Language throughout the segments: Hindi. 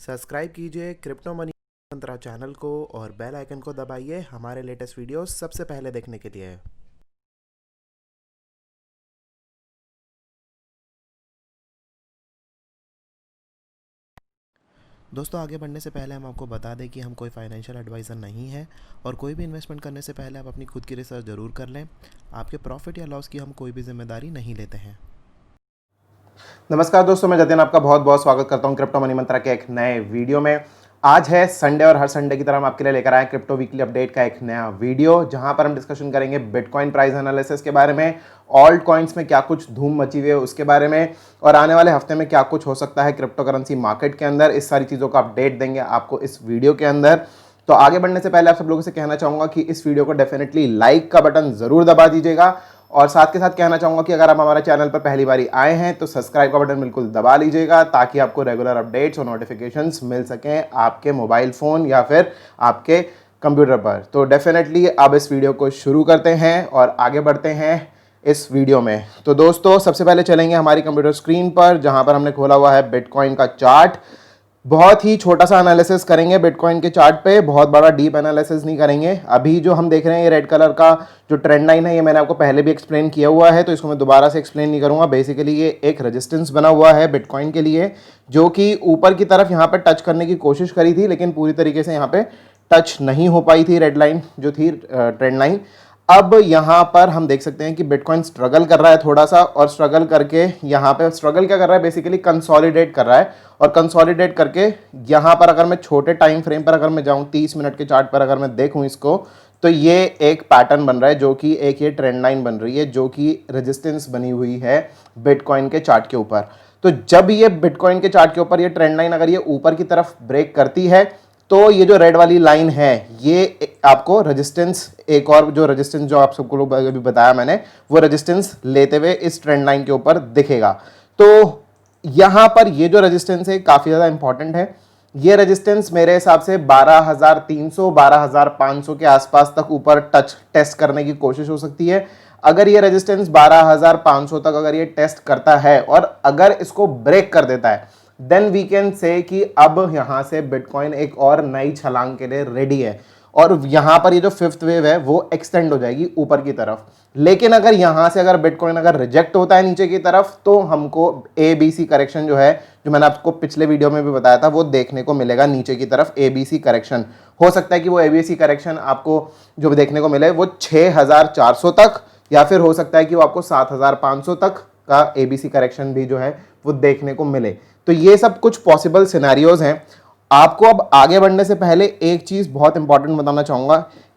सब्सक्राइब कीजिए क्रिप्टो मनी मंत्रा चैनल को और बेल आइकन को दबाइए हमारे लेटेस्ट वीडियोस सबसे पहले देखने के लिए। दोस्तों, आगे बढ़ने से पहले हम आपको बता दें कि हम कोई फाइनेंशियल एडवाइज़र नहीं है और कोई भी इन्वेस्टमेंट करने से पहले आप अपनी खुद की रिसर्च ज़रूर कर लें। आपके प्रॉफिट या लॉस की हम कोई भी जिम्मेदारी नहीं लेते हैं। नमस्कार दोस्तों, मैं जतिन आपका बहुत बहुत स्वागत करता हूं क्रिप्टो मनी मंत्रा के एक नए वीडियो में। आज है संडे और हर संडे की तरह हम आपके लिए लेकर आए क्रिप्टो वीकली अपडेट का एक नया वीडियो, जहां पर हम डिस्कशन करेंगे बिटकॉइन प्राइस एनालिसिस के बारे में, ऑल्ट कॉइन्स में क्या कुछ धूम मची हुई है उसके बारे में, और आने वाले हफ्ते में क्या कुछ हो सकता है क्रिप्टो करेंसी मार्केट के अंदर। इस सारी चीज़ों का अपडेट देंगे आपको इस वीडियो के अंदर। तो आगे बढ़ने से पहले आप सब लोगों से कहना चाहूँगा कि इस वीडियो को डेफिनेटली लाइक का बटन ज़रूर दबा दीजिएगा, और साथ के साथ कहना चाहूँगा कि अगर आप हमारे चैनल पर पहली बारी आए हैं तो सब्सक्राइब का बटन बिल्कुल दबा लीजिएगा, ताकि आपको रेगुलर अपडेट्स और नोटिफिकेशंस मिल सकें आपके मोबाइल फ़ोन या फिर आपके कंप्यूटर पर। तो डेफिनेटली अब इस वीडियो को शुरू करते हैं और आगे बढ़ते हैं इस वीडियो में। तो दोस्तों, सबसे पहले चलेंगे हमारी कंप्यूटर स्क्रीन पर, जहाँ पर हमने खोला हुआ है बिटकॉइन का चार्ट। बहुत ही छोटा सा एनालिसिस करेंगे बिटकॉइन के चार्ट पे, बहुत बड़ा डीप एनालिसिस नहीं करेंगे। अभी जो हम देख रहे हैं ये रेड कलर का जो ट्रेंड लाइन है, ये मैंने आपको पहले भी एक्सप्लेन किया हुआ है, तो इसको मैं दोबारा से एक्सप्लेन नहीं करूंगा। बेसिकली ये एक रेजिस्टेंस बना हुआ है बिटकॉइन के लिए, जो कि ऊपर की तरफ यहाँ पे टच करने की कोशिश करी थी, लेकिन पूरी तरीके से यहाँ पे टच नहीं हो पाई थी रेड लाइन जो थी ट्रेंड लाइन। अब यहाँ पर हम देख सकते हैं कि बिटकॉइन स्ट्रगल कर रहा है थोड़ा सा, और स्ट्रगल करके यहाँ पे स्ट्रगल क्या कर रहा है, बेसिकली कंसोलिडेट कर रहा है। और कंसोलिडेट करके यहाँ पर अगर मैं छोटे टाइम फ्रेम पर अगर मैं जाऊँ 30 मिनट के चार्ट पर अगर मैं देखूँ इसको, तो ये एक पैटर्न बन रहा है, जो कि एक ये ट्रेंड लाइन बन रही है, जो कि रेजिस्टेंस बनी हुई है बिटकॉइन के चार्ट के ऊपर। तो जब ये बिटकॉइन के चार्ट के ऊपर ये ट्रेंड लाइन अगर ये ऊपर की तरफ ब्रेक करती है, तो ये जो रेड वाली लाइन है ये आपको रेजिस्टेंस, एक और जो रेजिस्टेंस जो आप सबको लोग अभी बताया मैंने, वो रेजिस्टेंस लेते हुए इस ट्रेंड लाइन के ऊपर दिखेगा। तो यहाँ पर ये जो रेजिस्टेंस है काफ़ी ज़्यादा इंपॉर्टेंट है। ये रेजिस्टेंस मेरे हिसाब से 12,300 12,500 के आसपास तक ऊपर टच टेस्ट करने की कोशिश हो सकती है। अगर ये रेजिस्टेंस 12,500 तक अगर ये टेस्ट करता है और अगर इसको ब्रेक कर देता है, देन वी कैन से कि अब यहां से बिटकॉइन एक और नई छलांग के लिए रेडी है, और यहां पर ये जो फिफ्थ वेव है वो एक्सटेंड हो जाएगी ऊपर की तरफ। लेकिन अगर यहां से अगर बिटकॉइन अगर रिजेक्ट होता है नीचे की तरफ, तो हमको ABC करेक्शन जो है, जो मैंने आपको पिछले वीडियो में भी बताया था, वो देखने को मिलेगा नीचे की तरफ। ABC करेक्शन हो सकता है कि वो ABC करेक्शन आपको जो देखने को मिले वो 6,400 तक, या फिर हो सकता है कि वो आपको 7,500 तक का ABC करेक्शन भी जो है वो देखने को मिले। तो ये सब कुछ पॉसिबल सिनेरियोज हैं। आपको अब आगे बढ़ने से पहले एक चीज बहुत इंपॉर्टेंट बताना चाहूंगा।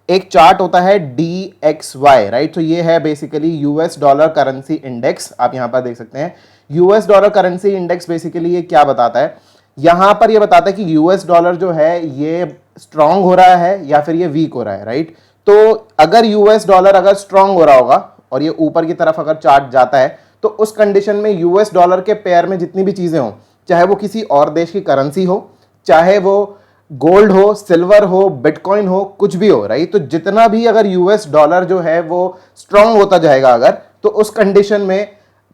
एक चार्ट होता है DXY, राइट? तो ये है basically US dollar currency index, आप यहां पर देख सकते हैं। US dollar currency index basically ये क्या बताता है, यहां पर ये बताता है कि US डॉलर जो है ये स्ट्रांग हो रहा है या फिर ये वीक हो रहा है, राइट? तो अगर US डॉलर अगर स्ट्रांग हो रहा होगा और ये ऊपर की तरफ अगर चार्ट जाता है, तो उस कंडीशन में US डॉलर के पेयर में जितनी भी चीजें हों, चाहे वो किसी और देश की करेंसी हो, चाहे वो गोल्ड हो, सिल्वर हो, बिटकॉइन हो, कुछ भी हो, राइट? तो जितना भी अगर US डॉलर जो है वो स्ट्रांग होता जाएगा अगर, तो उस कंडीशन में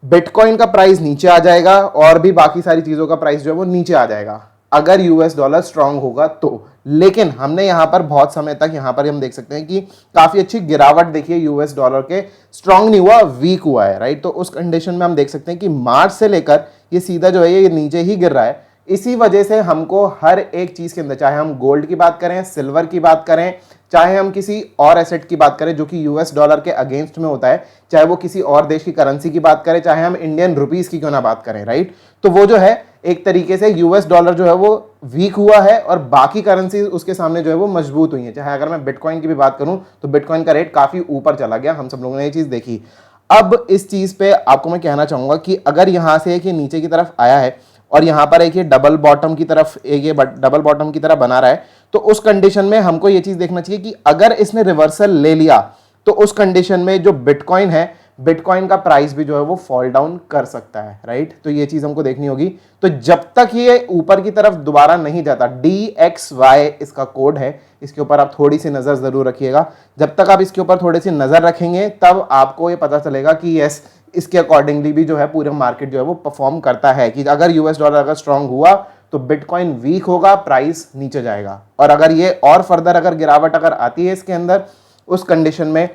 बिटकॉइन का प्राइस नीचे आ जाएगा और भी बाकी सारी चीजों का प्राइस जो है वो नीचे आ जाएगा, अगर US डॉलर स्ट्रांग होगा तो। लेकिन हमने यहां पर बहुत समय तक यहां पर हम देख सकते हैं कि काफी अच्छी गिरावट देखिए US डॉलर के, स्ट्रांग नहीं हुआ, वीक हुआ है, राइट? तो उस कंडीशन में हम देख सकते हैं कि मार्च से लेकर ये सीधा जो है ये नीचे ही गिर रहा है। इसी वजह से हमको हर एक चीज के अंदर, चाहे हम गोल्ड की बात करें, सिल्वर की बात करें, चाहे हम किसी और एसेट की बात करें जो कि US डॉलर के अगेंस्ट में होता है, चाहे वो किसी और देश की करेंसी की बात करें, चाहे हम इंडियन रुपीस की क्यों ना बात करें, राइट? तो वो जो है एक तरीके से US डॉलर जो है वो वीक हुआ है और बाकी करेंसी उसके सामने जो है वो मजबूत हुई है। चाहे अगर मैं बिटकॉइन की भी बात करूं तो बिटकॉइन का रेट काफी ऊपर चला गया, हम सब लोगों ने ये चीज देखी। अब इस चीज पे आपको मैं कहना चाहूंगा कि अगर यहां से एक ये नीचे की तरफ आया है और यहां पर एक ये डबल बॉटम की तरफ, एक ये डबल बॉटम की तरफ बना रहा है, तो उस कंडीशन में हमको ये चीज देखना चाहिए कि अगर इसने रिवर्सल ले लिया, तो उस कंडीशन में जो बिटकॉइन है, बिटकॉइन का प्राइस भी जो है वो फॉल डाउन कर सकता है, राइट? तो ये चीज हमको देखनी होगी। तो जब तक ये ऊपर की तरफ दोबारा नहीं जाता, DXY इसका कोड है, इसके ऊपर आप थोड़ी सी नजर जरूर रखिएगा। जब तक आप इसके ऊपर थोड़ी सी नजर रखेंगे, तब आपको ये पता चलेगा कि यस, इसके अकॉर्डिंगली भी जो है पूरा मार्केट जो है वो परफॉर्म करता है, कि अगर US डॉलर अगर स्ट्रांग हुआ तो बिटकॉइन वीक होगा, प्राइस नीचे जाएगा। और अगर ये और फर्दर अगर गिरावट अगर आती है इसके अंदर, उस कंडीशन में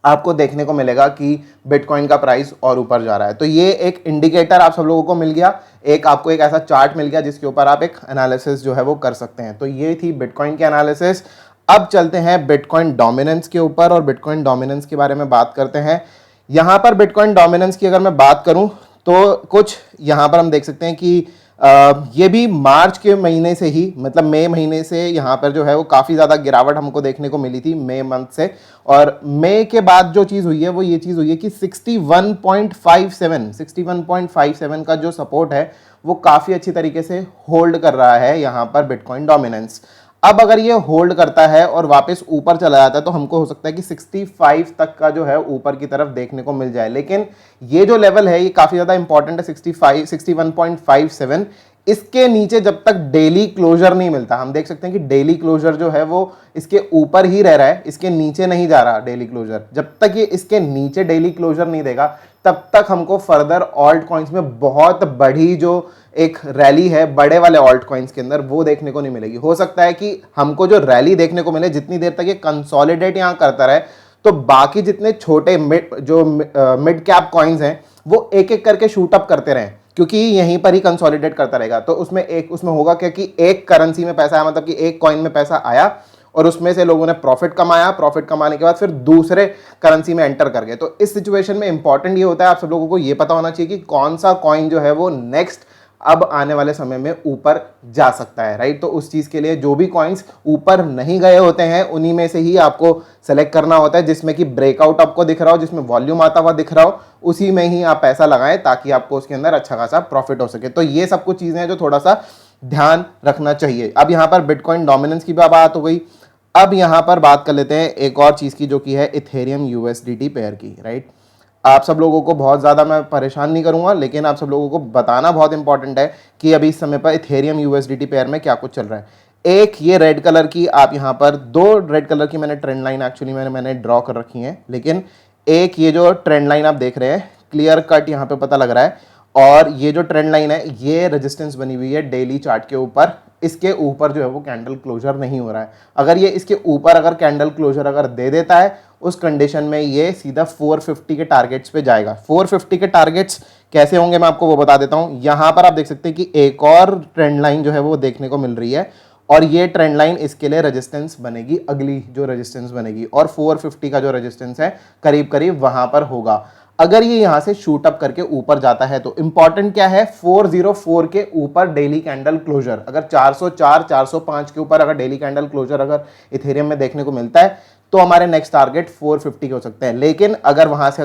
आपको देखने को मिलेगा कि बिटकॉइन का प्राइस और ऊपर जा रहा है। तो ये एक इंडिकेटर आप सब लोगों को मिल गया, एक आपको एक ऐसा चार्ट मिल गया जिसके ऊपर आप एक एनालिसिस जो है वो कर सकते हैं। तो ये थी बिटकॉइन की एनालिसिस। अब चलते हैं बिटकॉइन डोमिनेंस के ऊपर और बिटकॉइन डोमिनेंस के बारे में बात करते हैं। यहाँ पर बिटकॉइन डोमिनेंस की अगर मैं बात करूँ तो कुछ यहाँ पर हम देख सकते हैं कि ये भी मार्च के महीने से ही, मतलब मई महीने से यहाँ पर जो है वो काफ़ी ज़्यादा गिरावट हमको देखने को मिली थी मई मंथ से। और मई के बाद जो चीज़ हुई है वो ये चीज़ हुई है कि 61.57 का जो सपोर्ट है वो काफ़ी अच्छी तरीके से होल्ड कर रहा है यहाँ पर बिटकॉइन डोमिनेंस। अब अगर ये होल्ड करता है और वापस ऊपर चला जाता है तो हमको हो सकता है कि 65 तक का जो है ऊपर की तरफ देखने को मिल जाए। लेकिन ये जो लेवल है ये काफ़ी ज़्यादा इंपॉर्टेंट है, 61.57। इसके नीचे जब तक डेली क्लोजर नहीं मिलता, हम देख सकते हैं कि डेली क्लोजर जो है वो इसके ऊपर ही रह रहा है, इसके नीचे नहीं जा रहा डेली क्लोजर। जब तक ये इसके नीचे डेली क्लोजर नहीं देगा तब तक हमको फर्दर ऑल्ट कॉइन्स में बहुत बड़ी जो एक रैली है बड़े वाले ऑल्ट कॉइन्स के अंदर वो देखने को नहीं मिलेगी। हो सकता है कि हमको जो रैली देखने को मिले, जितनी देर तक ये कंसोलिडेट यहाँ करता रहे, तो बाकी जितने छोटे मिड कैप कॉइन्स हैं वो एक एक करके शूट अप करते रहें, क्योंकि यहीं पर ही कंसोलिडेट करता रहेगा। तो उसमें होगा क्या कि एक करेंसी में पैसा आया, मतलब कि एक कॉइन में पैसा आया और उसमें से लोगों ने प्रॉफिट कमाया, प्रॉफिट कमाने के बाद फिर दूसरे करेंसी में एंटर कर गए। तो इस सिचुएशन में इंपॉर्टेंट ये होता है, आप सब लोगों को ये पता होना चाहिए कि कौन सा कॉइन जो है वो नेक्स्ट अब आने वाले समय में ऊपर जा सकता है, राइट। तो उस चीज के लिए जो भी कॉइन्स ऊपर नहीं गए होते हैं उन्हीं में से ही आपको सेलेक्ट करना होता है, जिसमें कि ब्रेकआउट आपको दिख रहा हो, जिसमें वॉल्यूम आता हुआ दिख रहा हो, उसी में ही आप पैसा लगाएं ताकि आपको उसके अंदर अच्छा खासा प्रॉफिट हो सके। तो ये सब कुछ चीजें हैं जो थोड़ा सा ध्यान रखना चाहिए। अब यहाँ पर बिटकॉइन डोमिनेंस की बात हो गई। अब यहाँ पर बात कर लेते हैं एक और चीज की, जो कि है इथेरियम यूएसडीटी पेयर की, राइट। आप सब लोगों को बहुत ज़्यादा मैं परेशान नहीं करूंगा, लेकिन आप सब लोगों को बताना बहुत इंपॉर्टेंट है कि अभी इस समय पर इथेरियम यूएसडीटी पेयर में क्या कुछ चल रहा है। एक ये रेड कलर की, आप यहाँ पर दो रेड कलर की मैंने ट्रेंड लाइन एक्चुअली मैंने ड्रॉ कर रखी है, लेकिन एक ये जो ट्रेंड लाइन आप देख रहे हैं क्लियर कट यहाँ पे पता लग रहा है, और ये जो ट्रेंड लाइन है ये रेजिस्टेंस बनी हुई है डेली चार्ट के ऊपर। इसके ऊपर जो है वो कैंडल क्लोजर नहीं हो रहा है। अगर ये इसके ऊपर अगर कैंडल क्लोजर अगर दे देता है उस कंडीशन में ये सीधा 450 के टारगेट्स पे जाएगा। 450 के टारगेट्स कैसे होंगे मैं आपको वो बता देता हूं। यहां पर आप देख सकते हैं कि एक और ट्रेंड लाइन जो है वो देखने को मिल रही है, और ये ट्रेंड लाइन इसके लिए रेजिस्टेंस बनेगी, अगली जो रेजिस्टेंस बनेगी, और 450 का जो रेजिस्टेंस है करीब करीब वहां पर होगा। अगर ये यहां से शूट अप करके ऊपर जाता है तो इंपॉर्टेंट क्या है, 404 के ऊपर डेली कैंडल क्लोजर। अगर 404 405 के ऊपर अगर डेली कैंडल क्लोजर अगर इथेरियम में देखने को मिलता है तो हमारे नेक्स्ट टारगेट 450 के हो सकते हैं। लेकिन अगर वहां से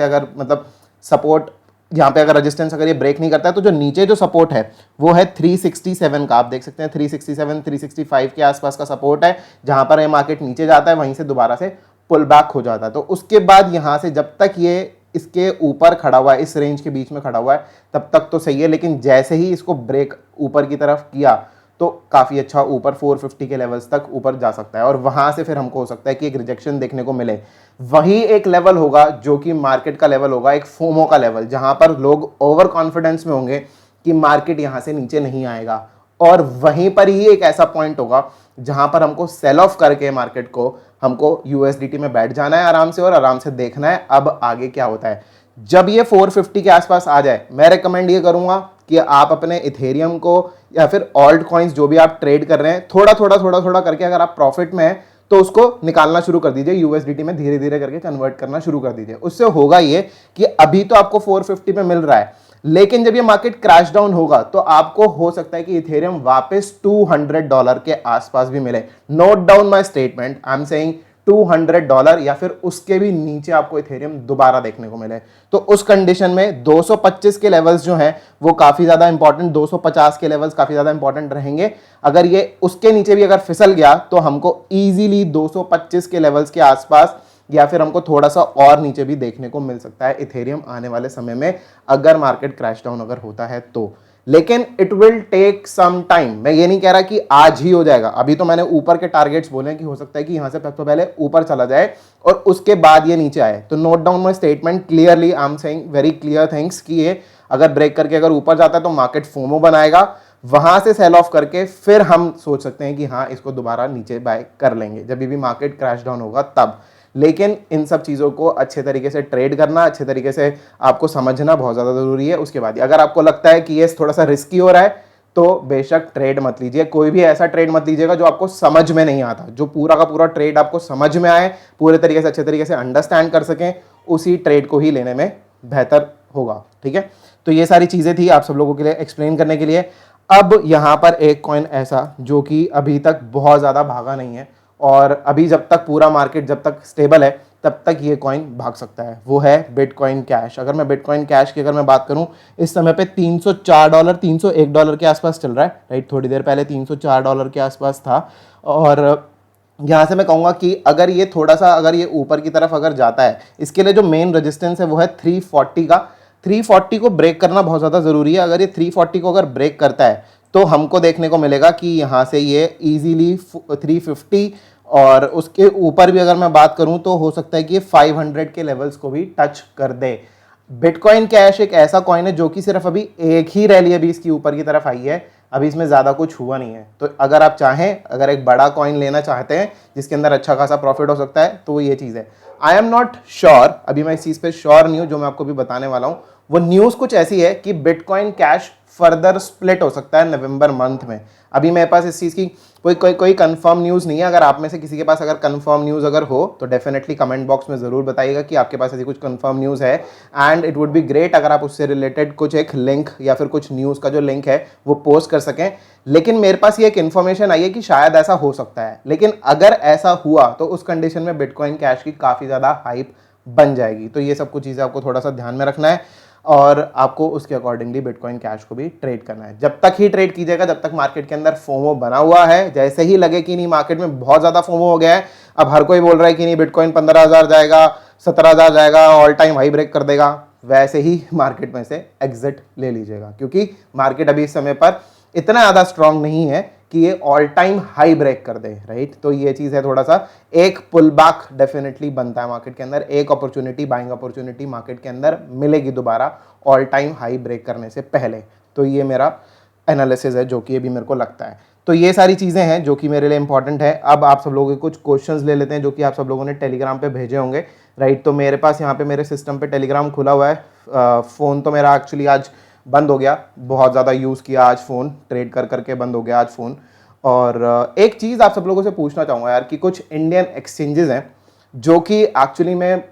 अगर मतलब सपोर्ट यहाँ पे अगर रेजिस्टेंस अगर ये ब्रेक नहीं करता है तो जो नीचे जो सपोर्ट है वो है 367 का। आप देख सकते हैं 367 365 के आसपास का सपोर्ट है, जहां पर ये मार्केट नीचे जाता है वहीं से दोबारा से पुल बैक हो जाता है। तो उसके बाद यहां से जब तक ये इसके ऊपर खड़ा हुआ है, इस रेंज के बीच में खड़ा हुआ है, तब तक तो सही है। लेकिन जैसे ही इसको ब्रेक ऊपर की तरफ किया तो काफ़ी अच्छा ऊपर 450 के लेवल्स तक ऊपर जा सकता है, और वहां से फिर हमको हो सकता है कि एक रिजेक्शन देखने को मिले। वही एक लेवल होगा जो कि मार्केट का लेवल होगा, एक फोमो का लेवल, जहां पर लोग ओवर कॉन्फिडेंस में होंगे कि मार्केट यहां से नीचे नहीं आएगा, और वहीं पर ही एक ऐसा पॉइंट होगा जहां पर हमको सेल ऑफ करके मार्केट को हमको यूएसडीटी में बैठ जाना है आराम से, और आराम से देखना है अब आगे क्या होता है। जब ये 450 के आसपास आ जाए, मैं रेकमेंड ये करूंगा कि आप अपने इथेरियम को या फिर ऑल्ट कॉइन्स जो भी आप ट्रेड कर रहे हैं, थोड़ा थोड़ा करके अगर आप प्रॉफिट में हैं तो उसको निकालना शुरू कर दीजिए, यूएसडीटी में धीरे धीरे करके कन्वर्ट करना शुरू कर दीजिए। उससे होगा ये कि अभी तो आपको 450 पे मिल रहा है, लेकिन जब ये मार्केट क्रैश डाउन होगा तो आपको हो सकता है कि इथेरियम वापस $200 के आसपास भी मिले। Note down my statement, I am saying $200 या फिर उसके भी नीचे आपको इथेरियम दोबारा देखने को मिले। तो उस कंडीशन में 225 के लेवल्स जो हैं वो काफी ज्यादा इंपॉर्टेंट, 250 के लेवल्स काफी ज्यादा इंपॉर्टेंट रहेंगे। अगर ये उसके नीचे भी अगर फिसल गया तो हमको इजीली 225 के लेवल्स के आसपास या फिर हमको थोड़ा सा और नीचे भी देखने को मिल सकता है इथेरियम आने वाले समय में, अगर मार्केट क्रैश डाउन अगर होता है तो। लेकिन it will take some time. मैं ये नहीं कह रहा कि आज ही हो जाएगा, अभी तो मैंने ऊपर के टारगेट्स बोले हैं कि हो सकता है कि यहां से सबसे पहले ऊपर चला जाए और उसके बाद ये नीचे आए। तो note down my statement clearly, I am saying very clear things कि ये अगर ब्रेक करके अगर ऊपर जाता है तो मार्केट फोमो बनाएगा, वहां से सेल ऑफ करके फिर हम सोच सकते हैं कि हाँ इसको दोबारा नीचे बाय कर लेंगे जब भी मार्केट क्रैश डाउन होगा तब। लेकिन इन सब चीज़ों को अच्छे तरीके से ट्रेड करना, अच्छे तरीके से आपको समझना बहुत ज़्यादा ज़रूरी है। उसके बाद अगर आपको लगता है कि ये थोड़ा सा रिस्की हो रहा है तो बेशक ट्रेड मत लीजिए। कोई भी ऐसा ट्रेड मत लीजिएगा जो आपको समझ में नहीं आता। जो पूरा का पूरा ट्रेड आपको समझ में आए, पूरे तरीके से अच्छे तरीके से अंडरस्टैंड कर सकें, उसी ट्रेड को ही लेने में बेहतर होगा। ठीक है, तो ये सारी चीज़ें थी आप सब लोगों के लिए एक्सप्लेन करने के लिए। अब यहाँ पर एक कॉइन ऐसा जो कि अभी तक बहुत ज़्यादा भागा नहीं है और अभी जब तक पूरा मार्केट जब तक स्टेबल है तब तक ये कॉइन भाग सकता है, वो है बिटकॉइन कैश। अगर मैं बिटकॉइन कैश की अगर मैं बात करूं, इस समय पे $304 $301 के आसपास चल रहा है, राइट। थोड़ी देर पहले $304 के आसपास था और यहाँ से मैं कहूँगा कि अगर ये थोड़ा सा अगर ये ऊपर की तरफ अगर जाता है, इसके लिए जो मेन रेजिस्टेंस है वो है 340 का। 340 को ब्रेक करना बहुत ज़्यादा ज़रूरी है। अगर ये 340 को अगर ब्रेक करता है तो हमको देखने को मिलेगा कि यहाँ से ये इजीली 350 और उसके ऊपर भी अगर मैं बात करूं तो हो सकता है कि ये 500 के लेवल्स को भी टच कर दे। बिटकॉइन कैश एक ऐसा कॉइन है जो कि सिर्फ अभी एक ही रैली अभी इसकी ऊपर की तरफ आई है, अभी इसमें ज़्यादा कुछ हुआ नहीं है। तो अगर आप चाहें, अगर एक बड़ा कॉइन लेना चाहते हैं जिसके अंदर अच्छा खासा प्रॉफिट हो सकता है, तो वो ये चीज़ है। आई एम नॉट श्योर, अभी मैं इस चीज़ पे श्योर नहीं हूँ, जो मैं आपको भी बताने वाला हूँ वो न्यूज़ कुछ ऐसी है कि बिटकॉइन कैश फर्दर स्प्लिट हो सकता है नवंबर मंथ में। अभी मेरे पास इस चीज़ की कोई कंफर्म न्यूज़ नहीं है। अगर आप में से किसी के पास अगर कंफर्म न्यूज़ अगर हो तो डेफिनेटली कमेंट बॉक्स में ज़रूर बताइएगा कि आपके पास ऐसी कुछ कंफर्म न्यूज़ है। And it would be great अगर आप उससे रिलेटेड कुछ एक लिंक या फिर कुछ न्यूज़ का जो लिंक है वो पोस्ट कर सकें। लेकिन मेरे पास ये एक इन्फॉर्मेशन आई है कि शायद ऐसा हो सकता है, लेकिन अगर ऐसा हुआ तो उस कंडीशन में बिटकॉइन कैश की काफ़ी ज़्यादा हाइप बन जाएगी। तो ये सब कुछ चीज़ें आपको थोड़ा सा ध्यान में रखना है और आपको उसके अकॉर्डिंगली बिटकॉइन कैश को भी ट्रेड करना है। जब तक ही ट्रेड कीजिएगा जब तक मार्केट के अंदर फोमो बना हुआ है। जैसे ही लगे कि नहीं मार्केट में बहुत ज़्यादा फोमो हो गया है, अब हर कोई बोल रहा है कि नहीं बिटकॉइन 15,000 जाएगा, 17,000 जाएगा, ऑल टाइम हाई ब्रेक कर देगा, वैसे ही मार्केट में से एग्जिट ले लीजिएगा। क्योंकि मार्केट अभी इस समय पर इतना ज़्यादा स्ट्रांग नहीं है कि ये ऑल टाइम हाई ब्रेक कर दे, राइट। तो ये चीज़ है, थोड़ा सा एक पुल बैक डेफिनेटली बनता है मार्केट के अंदर। एक अपॉर्चुनिटी, बाइंग अपॉर्चुनिटी मार्केट के अंदर मिलेगी दोबारा ऑल टाइम हाई ब्रेक करने से पहले। तो ये मेरा एनालिसिस है जो कि अभी मेरे को लगता है। तो ये सारी चीज़ें हैं जो कि मेरे लिए इंपॉर्टेंट है। अब आप सब लोगों के कुछ क्वेश्चंस ले लेते हैं जो कि आप सब लोगों ने टेलीग्राम पे भेजे होंगे, राइट। तो मेरे पास यहाँ पे मेरे सिस्टम पे टेलीग्राम खुला हुआ है। फ़ोन तो मेरा एक्चुअली आज बंद हो गया, बहुत ज़्यादा यूज़ किया आज फ़ोन, ट्रेड कर करके बंद हो गया आज फ़ोन। और एक चीज़ आप सब लोगों से पूछना चाहूँगा यार कि कुछ इंडियन एक्सचेंजेस हैं जो कि एक्चुअली में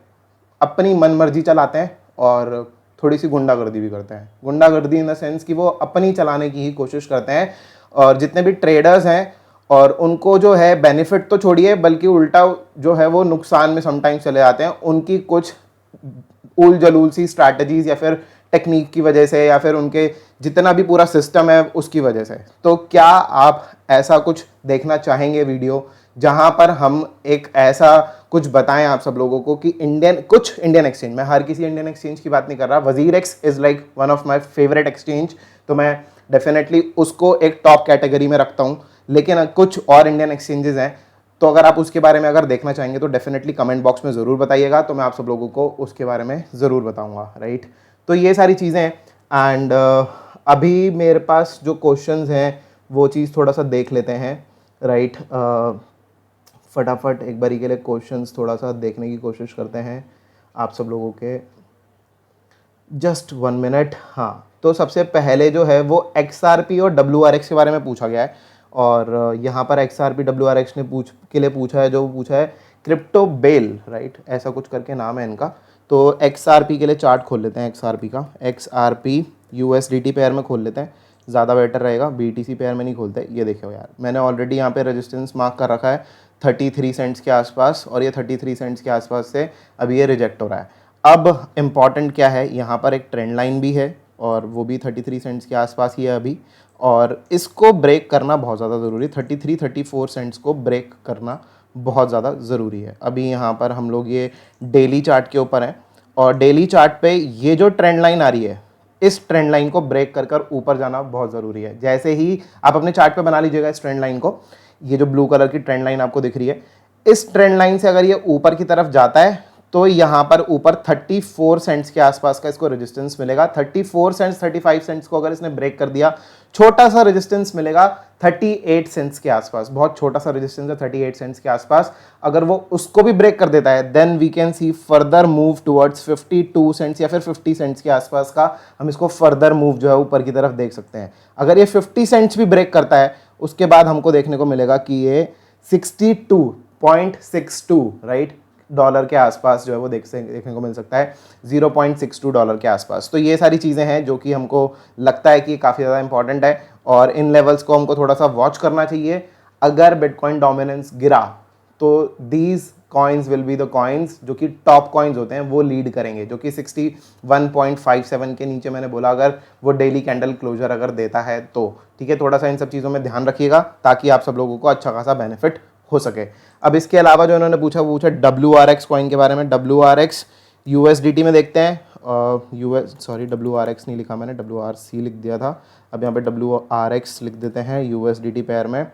अपनी मनमर्जी चलाते हैं और थोड़ी सी गुंडागर्दी भी करते हैं। गुंडागर्दी इन द सेंस कि वो अपनी चलाने की ही कोशिश करते हैं और जितने भी ट्रेडर्स हैं और उनको जो है बेनिफिट तो छोड़िए बल्कि उल्टा जो है वो नुकसान में समटाइम्स चले जाते हैं। उनकी कुछ उल जलूल सी स्ट्रैटेजीज या फिर टेक्निक की वजह से या फिर उनके जितना भी पूरा सिस्टम है उसकी वजह से। तो क्या आप ऐसा कुछ देखना चाहेंगे वीडियो जहां पर हम एक ऐसा कुछ बताएं आप सब लोगों को कि कुछ इंडियन एक्सचेंज, मैं हर किसी इंडियन एक्सचेंज की बात नहीं कर रहा, WazirX is like one of my favourite exchange, तो मैं डेफिनेटली उसको एक टॉप कैटेगरी में रखता हूं। लेकिन कुछ और इंडियन एक्सचेंजेस हैं, तो अगर आप उसके बारे में अगर देखना चाहेंगे तो डेफिनेटली कमेंट बॉक्स में ज़रूर बताइएगा, तो मैं आप सब लोगों को उसके बारे में ज़रूर बताऊँगा, राइट। तो ये सारी चीज़ें हैं। एंड अभी मेरे पास जो क्वेश्चंस हैं वो चीज़ थोड़ा सा देख लेते हैं, राइट। फटाफट एक बारी के लिए क्वेश्चंस थोड़ा सा देखने की कोशिश करते हैं आप सब लोगों के। Just 1 minute. हाँ, तो सबसे पहले जो है वो XRP और WRX के बारे में पूछा गया है और यहाँ पर XRP WRX ने पूछा है, जो पूछा है क्रिप्टो बेल, राइट, ऐसा कुछ करके नाम है इनका। तो XRP के लिए चार्ट खोल लेते हैं, XRP का, XRP USDT पेयर में खोल लेते हैं, ज़्यादा बेटर रहेगा। BTC पेयर में नहीं खोलते। ये देखो यार, मैंने ऑलरेडी यहाँ पे रेजिस्टेंस मार्क कर रखा है 33 सेंट्स के आसपास और ये 33 सेंट्स के आसपास से अभी ये रिजेक्ट हो रहा है। अब इम्पॉर्टेंट क्या है, यहाँ पर एक ट्रेंड लाइन भी है और वो भी 33 सेंट्स के आसपास ही है अभी, और इसको ब्रेक करना बहुत ज़्यादा ज़रूरी है। 33-34 सेंट्स को ब्रेक करना बहुत ज़्यादा ज़रूरी है। अभी यहाँ पर हम लोग ये डेली चार्ट के ऊपर हैं और डेली चार्ट पे ये जो ट्रेंड लाइन आ रही है, इस ट्रेंड लाइन को ब्रेक कर ऊपर जाना बहुत ज़रूरी है। जैसे ही आप अपने चार्ट पे बना लीजिएगा इस ट्रेंड लाइन को, ये जो ब्लू कलर की ट्रेंड लाइन आपको दिख रही है, इस ट्रेंड लाइन से अगर ये ऊपर की तरफ जाता है तो यहाँ पर ऊपर 34 सेंट्स के आसपास का इसको रेजिस्टेंस मिलेगा। 34 सेंट्स 35 सेंट्स को अगर इसने ब्रेक कर दिया, छोटा सा रेजिस्टेंस मिलेगा 38 सेंट्स के आसपास, बहुत छोटा सा रेजिस्टेंस है 38 सेंट्स के आसपास। अगर वो उसको भी ब्रेक कर देता है, then we can see further move towards 52 cents या फिर 50 सेंट्स के आसपास का हम इसको फर्दर मूव जो है ऊपर की तरफ देख सकते हैं। अगर ये 50 सेंट्स भी ब्रेक करता है, उसके बाद हमको देखने को मिलेगा कि ये 62.62 राइट डॉलर के आसपास जो है वो देखने को मिल सकता है, 0.62 डॉलर के आसपास। तो ये सारी चीज़ें हैं जो कि हमको लगता है कि काफ़ी ज़्यादा इंपॉर्टेंट है और इन लेवल्स को हमको थोड़ा सा वॉच करना चाहिए। अगर बिटकॉइन डोमिनेंस गिरा तो these coins will be the coins जो कि टॉप कॉइन्स होते हैं वो लीड करेंगे, जो कि 61.57 के नीचे मैंने बोला अगर वो डेली कैंडल क्लोजर अगर देता है तो ठीक है। थोड़ा सा इन सब चीज़ों में ध्यान रखिएगा ताकि आप सब लोगों को अच्छा खासा बेनिफिट हो सके। अब इसके अलावा जो इन्होंने पूछा वो पूछा WRX कॉइन के बारे में। WRX USDT में देखते हैं, WRX नहीं लिखा मैंने, WRC लिख दिया था। अब यहाँ पे WRX लिख देते हैं USDT पेयर में।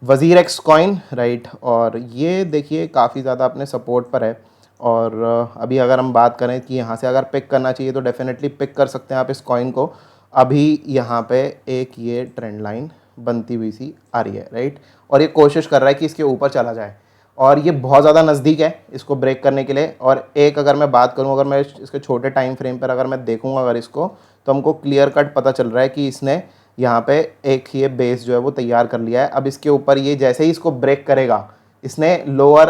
WZIRX कॉइन राइट, और ये देखिए काफ़ी ज़्यादा अपने सपोर्ट पर है और अभी अगर हम बात करें कि यहाँ से अगर पिक करना चाहिए तो डेफिनेटली पिक कर सकते हैं आप इस कॉइन को। अभी यहाँ पे एक ये ट्रेंड लाइन बनती हुई सी आ रही है राइट, और ये कोशिश कर रहा है कि इसके ऊपर चला जाए और ये बहुत ज़्यादा नज़दीक है इसको ब्रेक करने के लिए। और एक अगर मैं बात करूँ, अगर मैं इसके छोटे टाइम फ्रेम पर अगर मैं देखूँगा अगर इसको, तो हमको क्लियर कट पता चल रहा है कि इसने यहाँ पे एक ये बेस जो है वो तैयार कर लिया है। अब इसके ऊपर ये जैसे ही इसको ब्रेक करेगा, इसने लोअर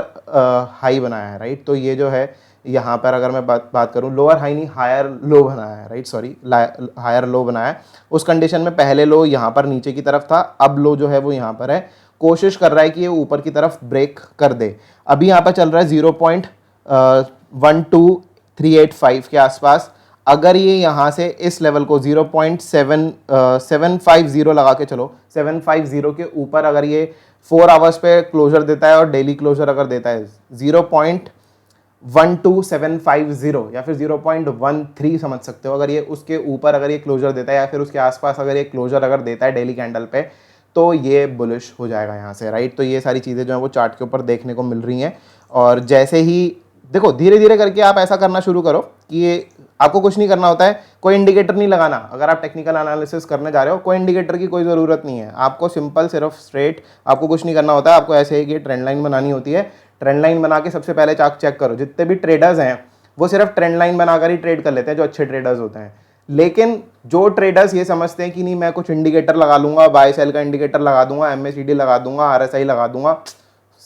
हाई बनाया है राइट। तो ये जो है यहाँ पर अगर मैं बात करूँ, लोअर हाई नहीं हायर लो बनाया है राइट, सॉरी हायर लो बनाया है। उस कंडीशन में पहले लो यहाँ पर नीचे की तरफ था, अब लो जो है वो यहाँ पर है। कोशिश कर रहा है कि ये ऊपर की तरफ ब्रेक कर दे। अभी यहाँ पर चल रहा है 0.12385 के आसपास। अगर ये यहाँ से इस लेवल को 0.750 लगा के चलो, 750 के ऊपर अगर ये 4 आवर्स पे क्लोजर देता है और डेली क्लोजर अगर देता है 0.12750 या फिर 0.13 समझ सकते हो, अगर ये उसके ऊपर अगर ये क्लोजर देता है या फिर उसके आसपास अगर ये क्लोजर अगर देता है डेली कैंडल पे, तो ये बुलिश हो जाएगा यहाँ से राइट। तो ये सारी चीज़ें जो है वो चार्ट के ऊपर देखने को मिल रही हैं। और जैसे ही देखो धीरे धीरे करके आप ऐसा करना शुरू करो कि ये आपको कुछ नहीं करना होता है, कोई इंडिकेटर नहीं लगाना। अगर आप टेक्निकल एनालिसिस करने जा रहे हो, कोई इंडिकेटर की कोई ज़रूरत नहीं है आपको, सिंपल सिर्फ स्ट्रेट आपको कुछ नहीं करना होता है। आपको ऐसे ही ट्रेंड लाइन बनानी होती है। ट्रेंड लाइन बना के सबसे पहले चेक करो। जितने भी ट्रेडर्स हैं वो सिर्फ ट्रेंड लाइन बनाकर ही ट्रेड कर लेते हैं, जो अच्छे ट्रेडर्स होते हैं। लेकिन जो ट्रेडर्स ये समझते हैं कि नहीं मैं कुछ इंडिकेटर लगा लूंगा, बाय सेल का इंडिकेटर लगा दूंगा, MACD लगा दूंगा, RSI लगा दूंगा,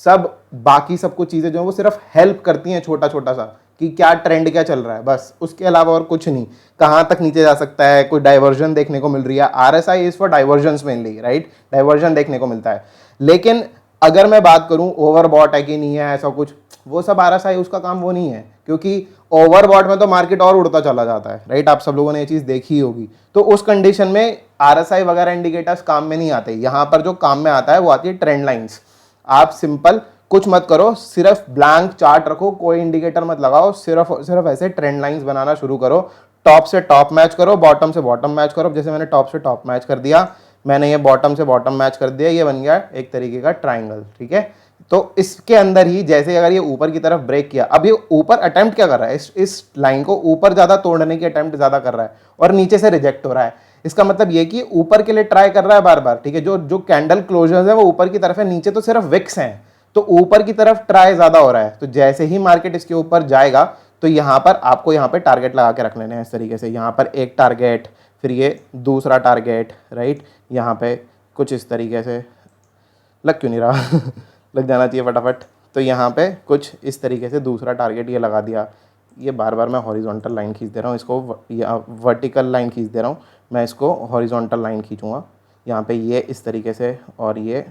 सब बाकी सब कुछ चीज़ें जो है वो सिर्फ हेल्प करती हैं छोटा छोटा सा कि क्या ट्रेंड क्या चल रहा है, बस उसके अलावा और कुछ नहीं। कहाँ तक नीचे जा सकता है, कोई डाइवर्जन देखने को मिल रही है। RSI is for divergence mainly right, diversion देखने को मिलता है। लेकिन अगर मैं बात करूं ओवरबॉट है कि नहीं है ऐसा कुछ, वो सब RSI उसका काम वो नहीं है, क्योंकि ओवरबॉट में तो मार्केट और उड़ता चला जाता है राइट। आप सब लोगों ने ये चीज़ देखी होगी। तो उस कंडीशन में RSI वगैरह इंडिकेटर्स काम में नहीं आते। यहाँ पर जो काम में आता है वो आती है ट्रेंड लाइन्स। आप सिंपल कुछ मत करो, सिर्फ ब्लैंक चार्ट रखो, कोई इंडिकेटर मत लगाओ, सिर्फ ऐसे ट्रेंड लाइंस बनाना शुरू करो। टॉप से टॉप मैच करो, बॉटम से बॉटम मैच करो। जैसे मैंने टॉप से टॉप मैच कर दिया, मैंने ये बॉटम से बॉटम मैच कर दिया, ये बन गया एक तरीके का ट्राइंगल, ठीक है। तो इसके अंदर ही जैसे अगर ये ऊपर की तरफ ब्रेक किया, अब ये ऊपर अटेम्प्ट क्या कर रहा है, इस लाइन को ऊपर ज्यादा तोड़ने की अटेम्प्ट ज्यादा कर रहा है और नीचे से रिजेक्ट हो रहा है। इसका मतलब ये कि ऊपर के लिए ट्राई कर रहा है बार बार, ठीक है। जो कैंडल क्लोजर्स है वो ऊपर की तरफ है, नीचे तो सिर्फ विक्स हैं, तो ऊपर की तरफ ट्राई ज्यादा हो रहा है। तो जैसे ही मार्केट इसके ऊपर जाएगा तो यहाँ पर आपको यहाँ पे टारगेट लगा के रख लेने हैं इस तरीके से। यहाँ पर एक टारगेट, फिर ये दूसरा टारगेट राइट, यहाँ पे कुछ इस तरीके से, लग क्यों नहीं रहा लग जाना चाहिए फटाफट। तो यहाँ पे कुछ इस तरीके से दूसरा टारगेट ये लगा दिया। ये बार बार मैं हॉरिजॉन्टल लाइन खींच दे रहा हूँ, इसको वर्टिकल लाइन खींच दे रहा हूँ, मैं इसको हॉरिजॉन्टल लाइन खींचूँगा यहाँ पे, ये इस तरीके से और ये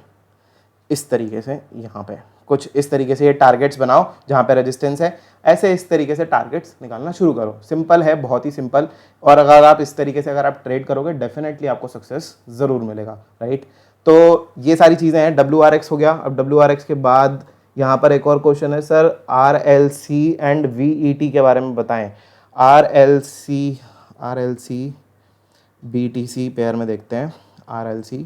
इस तरीके से। यहाँ पे कुछ इस तरीके से ये टारगेट्स बनाओ जहाँ पे रेजिस्टेंस है, ऐसे इस तरीके से टारगेट्स निकालना शुरू करो। सिंपल है, बहुत ही सिंपल। और अगर आप इस तरीके से अगर आप ट्रेड करोगे डेफिनेटली आपको सक्सेस ज़रूर मिलेगा राइट। तो ये सारी चीज़ें हैं। WRX हो गया। अब WRX के बाद यहाँ पर एक और क्वेश्चन है, सर RLC एंड VET के बारे में बताएं। RLC BTC पेयर में देखते हैं। RLC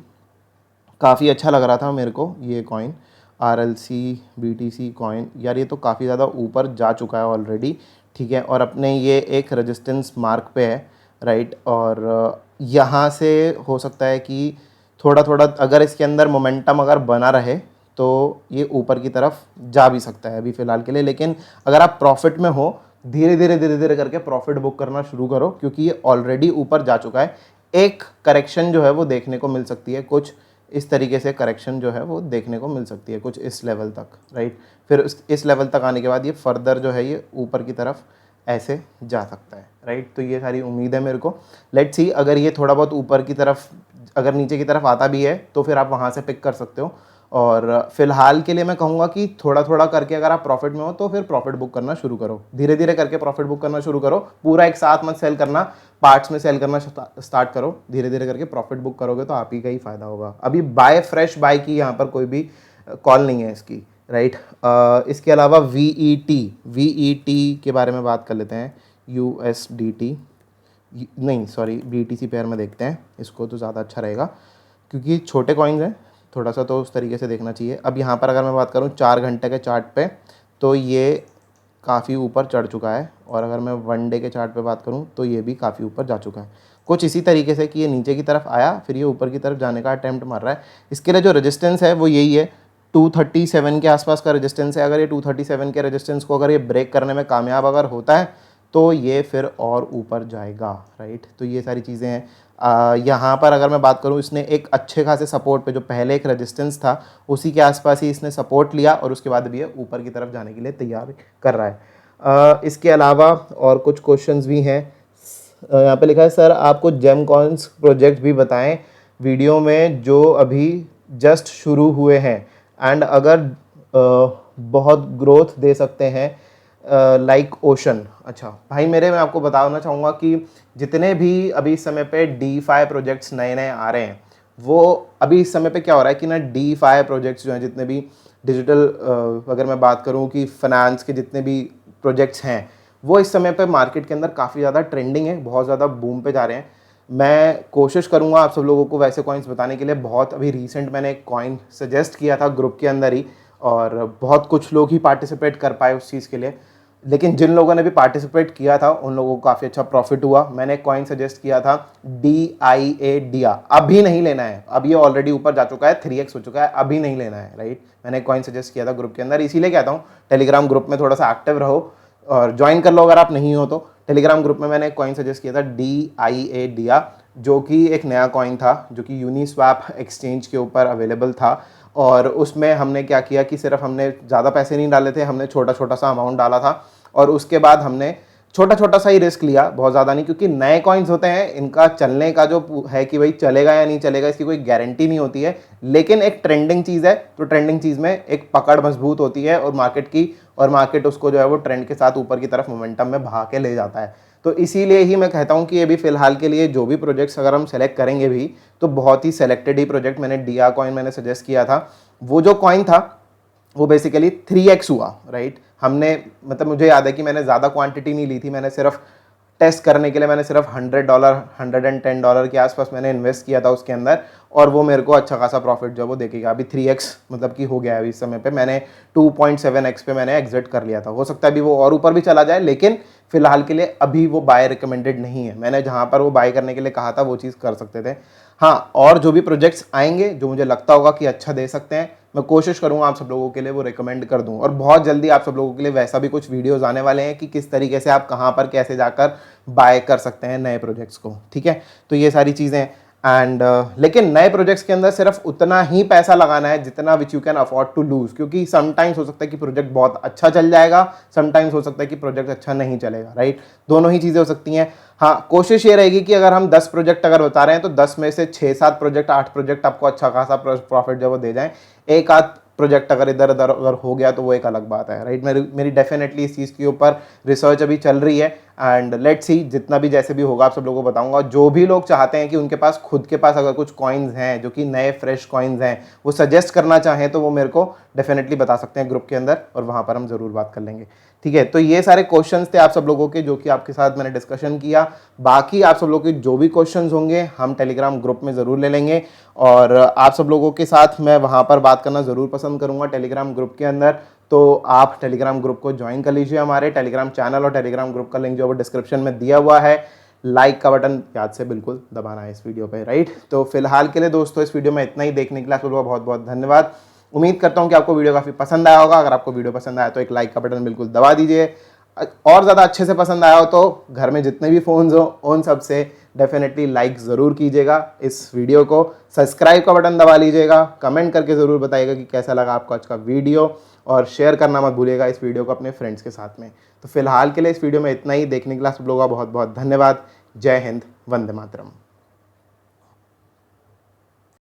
काफ़ी अच्छा लग रहा था मेरे को ये कॉइन, RLC BTC कॉइन, यार ये तो काफ़ी ज़्यादा ऊपर जा चुका है ऑलरेडी, ठीक है। और अपने ये एक रेजिस्टेंस मार्क पे है, राइट। और यहाँ से हो सकता है कि थोड़ा थोड़ा अगर इसके अंदर मोमेंटम अगर बना रहे तो ये ऊपर की तरफ जा भी सकता है अभी फ़िलहाल के लिए। लेकिन अगर आप प्रॉफिट में हो, धीरे धीरे करके प्रॉफिट बुक करना शुरू करो, क्योंकि ये ऑलरेडी ऊपर जा चुका है। एक करेक्शन जो है वो देखने को मिल सकती है, कुछ इस तरीके से करेक्शन जो है वो देखने को मिल सकती है, कुछ इस लेवल तक, राइट। फिर इस लेवल तक आने के बाद ये फर्दर जो है ये ऊपर की तरफ ऐसे जा सकता है, राइट। तो ये सारी उम्मीद है मेरे को। लेट्स सी, अगर ये थोड़ा बहुत ऊपर की तरफ, अगर नीचे की तरफ आता भी है तो फिर आप वहाँ से पिक कर सकते हो। और फिलहाल के लिए मैं कहूँगा कि थोड़ा थोड़ा करके अगर आप प्रॉफिट में हो तो फिर प्रॉफिट बुक करना शुरू करो, धीरे धीरे करके प्रॉफिट बुक करना शुरू करो। पूरा एक साथ मत सेल करना, पार्ट्स में सेल करना स्टार्ट करो। धीरे धीरे करके प्रॉफिट बुक करोगे तो आप ही का ही फायदा होगा। अभी बाय फ्रेश बाय की यहाँ पर कोई भी कॉल नहीं है इसकी, राइट। इसके अलावा VET के बारे में बात कर लेते हैं। USDT नहीं, सॉरी, BTC पेयर में देखते हैं इसको तो ज़्यादा अच्छा रहेगा, क्योंकि छोटे कॉइन्स हैं थोड़ा सा, तो उस तरीके से देखना चाहिए। अब यहाँ पर अगर मैं बात करूँ 4 घंटे के चार्ट पे, तो ये काफ़ी ऊपर चढ़ चुका है। और अगर मैं 1 डे के चार्ट पे बात करूँ तो ये भी काफ़ी ऊपर जा चुका है। कुछ इसी तरीके से कि ये नीचे की तरफ आया, फिर ये ऊपर की तरफ जाने का अटैम्प्ट मार रहा है। इसके लिए जो रेजिस्टेंस है वो यही है, 237 के आसपास का रेजिस्टेंस है। अगर ये 237 के रेजिस्टेंस को अगर ये ब्रेक करने में कामयाब अगर होता है तो ये फिर और ऊपर जाएगा, राइट। तो ये सारी चीज़ें हैं। यहाँ पर अगर मैं बात करूँ, इसने एक अच्छे खासे सपोर्ट पे, जो पहले एक रेजिस्टेंस था उसी के आसपास ही इसने सपोर्ट लिया, और उसके बाद भी ये ऊपर की तरफ जाने के लिए तैयार कर रहा है। इसके अलावा और कुछ क्वेश्चंस भी हैं। यहाँ पे लिखा है, सर आपको जेम कॉइन्स प्रोजेक्ट भी बताएं वीडियो में जो अभी जस्ट शुरू हुए हैं, एंड अगर बहुत ग्रोथ दे सकते हैं लाइक ओशन। अच्छा भाई मेरे, मैं आपको बताना चाहूँगा कि जितने भी अभी इस समय पे DeFi प्रोजेक्ट्स नए नए आ रहे हैं, वो अभी इस समय पे क्या हो रहा है कि ना, DeFi प्रोजेक्ट्स जो हैं, जितने भी डिजिटल, अगर मैं बात करूँ कि फाइनेंस के जितने भी प्रोजेक्ट्स हैं, वो इस समय पे मार्केट के अंदर काफ़ी ज़्यादा ट्रेंडिंग है, बहुत ज़्यादा बूम पे जा रहे हैं। मैं कोशिश करूँगा आप सब लोगों को वैसे कॉइन्स बताने के लिए। बहुत अभी रिसेंट मैंने एक कॉइन सजेस्ट किया था ग्रुप के अंदर ही, और बहुत कुछ लोग ही पार्टिसिपेट कर पाए उस चीज़ के लिए। लेकिन जिन लोगों ने भी पार्टिसिपेट किया था उन लोगों को काफ़ी अच्छा प्रॉफिट हुआ। मैंने एक कॉइन सजेस्ट किया था DIA। अभी नहीं लेना है, अब ये ऑलरेडी ऊपर जा चुका है, 3x हो चुका है, अभी नहीं लेना है, राइट। मैंने एक कॉइन सजेस्ट किया था ग्रुप के अंदर, इसीलिए कहता हूँ टेलीग्राम ग्रुप में थोड़ा सा एक्टिव रहो और ज्वाइन कर लो अगर आप नहीं हो तो। टेलीग्राम ग्रुप में मैंने एक कॉइन सजेस्ट किया था DIA, जो कि एक नया कॉइन था, जो कि यूनिस्वैप एक्सचेंज के ऊपर अवेलेबल था। और उसमें हमने क्या किया कि सिर्फ हमने ज़्यादा पैसे नहीं डाले थे, हमने छोटा छोटा सा अमाउंट डाला था, और उसके बाद हमने छोटा छोटा सा ही रिस्क लिया, बहुत ज़्यादा नहीं, क्योंकि नए कॉइन्स होते हैं, इनका चलने का जो है कि भाई चलेगा या नहीं चलेगा इसकी कोई गारंटी नहीं होती है। लेकिन एक ट्रेंडिंग चीज़ है, तो ट्रेंडिंग चीज़ में एक पकड़ मजबूत होती है और मार्केट की, और मार्केट उसको जो है वो ट्रेंड के साथ ऊपर की तरफ मोमेंटम में भगा के ले जाता है। तो इसीलिए ही मैं कहता हूँ कि ये भी फिलहाल के लिए जो भी प्रोजेक्ट्स अगर हम सेलेक्ट करेंगे भी, तो बहुत ही सेलेक्टेड ही प्रोजेक्ट। मैंने DIA कॉइन मैंने सजेस्ट किया था, वो जो कॉइन था वो बेसिकली 3x हुआ, राइट। हमने, मतलब मुझे याद है कि मैंने ज़्यादा क्वांटिटी नहीं ली थी, मैंने सिर्फ टेस्ट करने के लिए मैंने सिर्फ $100 $110 के आसपास मैंने इन्वेस्ट किया था उसके अंदर, और वो मेरे को अच्छा खासा प्रॉफिट जो है वो देखेगा। अभी 3x मतलब कि हो गया है अभी इस समय पे। मैंने 2.7x पे मैंने एग्जिट कर लिया था। हो सकता है अभी वो और ऊपर भी चला जाए, लेकिन फिलहाल के लिए अभी वो बाय रिकमेंडेड नहीं है। मैंने जहाँ पर वो बाय करने के लिए कहा था वो चीज़ कर सकते थे। हाँ, और जो भी प्रोजेक्ट्स आएंगे जो मुझे लगता होगा कि अच्छा दे सकते हैं, मैं कोशिश करूंगा आप सब लोगों के लिए वो रिकमेंड कर दूं। और बहुत जल्दी आप सब लोगों के लिए वैसा भी कुछ वीडियोस आने वाले हैं कि किस तरीके से आप कहां पर कैसे जाकर बाय कर सकते हैं नए प्रोजेक्ट्स को, ठीक है। तो ये सारी चीज़ें एंड लेकिन नए प्रोजेक्ट्स के अंदर सिर्फ उतना ही पैसा लगाना है जितना which you can afford to lose, क्योंकि समटाइम्स हो सकता है कि प्रोजेक्ट बहुत अच्छा चल जाएगा, समटाइम्स हो सकता है कि प्रोजेक्ट अच्छा नहीं चलेगा, राइट। दोनों ही चीज़ें हो सकती हैं। हाँ, कोशिश ये रहेगी कि अगर हम 10 प्रोजेक्ट अगर बता रहे हैं तो 10 में से 6-7 प्रोजेक्ट 8 प्रोजेक्ट आपको अच्छा खासा प्रॉफिट जो वो दे जाएं। एक आध प्रोजेक्ट अगर इधर उधर अगर हो गया तो वो एक अलग बात है, राइट। मेरी डेफिनेटली इस चीज़ के ऊपर रिसर्च अभी चल रही है एंड लेट्स सी, जितना भी जैसे भी होगा आप सब लोगों को बताऊंगा। जो भी लोग चाहते हैं कि उनके पास खुद के पास अगर कुछ कॉइन्स हैं जो कि नए फ्रेश कॉइन्स हैं, वो सजेस्ट करना चाहें तो वो मेरे को डेफिनेटली बता सकते हैं ग्रुप के अंदर, और वहाँ पर हम ज़रूर बात कर लेंगे। ठीक है, तो ये सारे क्वेश्चंस थे आप सब लोगों के जो कि आपके साथ मैंने डिस्कशन किया। बाकी आप सब लोगों के जो भी क्वेश्चंस होंगे हम टेलीग्राम ग्रुप में ज़रूर ले लेंगे, और आप सब लोगों के साथ मैं वहाँ पर बात करना ज़रूर पसंद करूँगा टेलीग्राम ग्रुप के अंदर। तो आप टेलीग्राम ग्रुप को ज्वाइन कर लीजिए। हमारे टेलीग्राम चैनल और टेलीग्राम ग्रुप का लिंक जो है वो डिस्क्रिप्शन में दिया हुआ है। लाइक का बटन याद से बिल्कुल दबाना है इस वीडियो पे, राइट। तो फिलहाल के लिए दोस्तों इस वीडियो में इतना ही। देखने के लिए आप लोगों का बहुत बहुत धन्यवाद। उम्मीद करता हूँ कि आपको वीडियो काफ़ी पसंद आया होगा। अगर आपको वीडियो पसंद आया तो एक लाइक का बटन बिल्कुल दबा दीजिए। और ज़्यादा अच्छे से पसंद आया हो तो घर में जितने भी फ़ोन्स हो उन सब से डेफिनेटली लाइक ज़रूर कीजिएगा इस वीडियो को। सब्सक्राइब का बटन दबा लीजिएगा। कमेंट करके ज़रूर बताइएगा कि कैसा लगा आपको आज का वीडियो, और शेयर करना मत भूलिएगा इस वीडियो को अपने फ्रेंड्स के साथ में। तो फिलहाल के लिए इस वीडियो में इतना ही। देखने के लिए आप लोगों का बहुत बहुत धन्यवाद। जय हिंद, वंदे मातरम।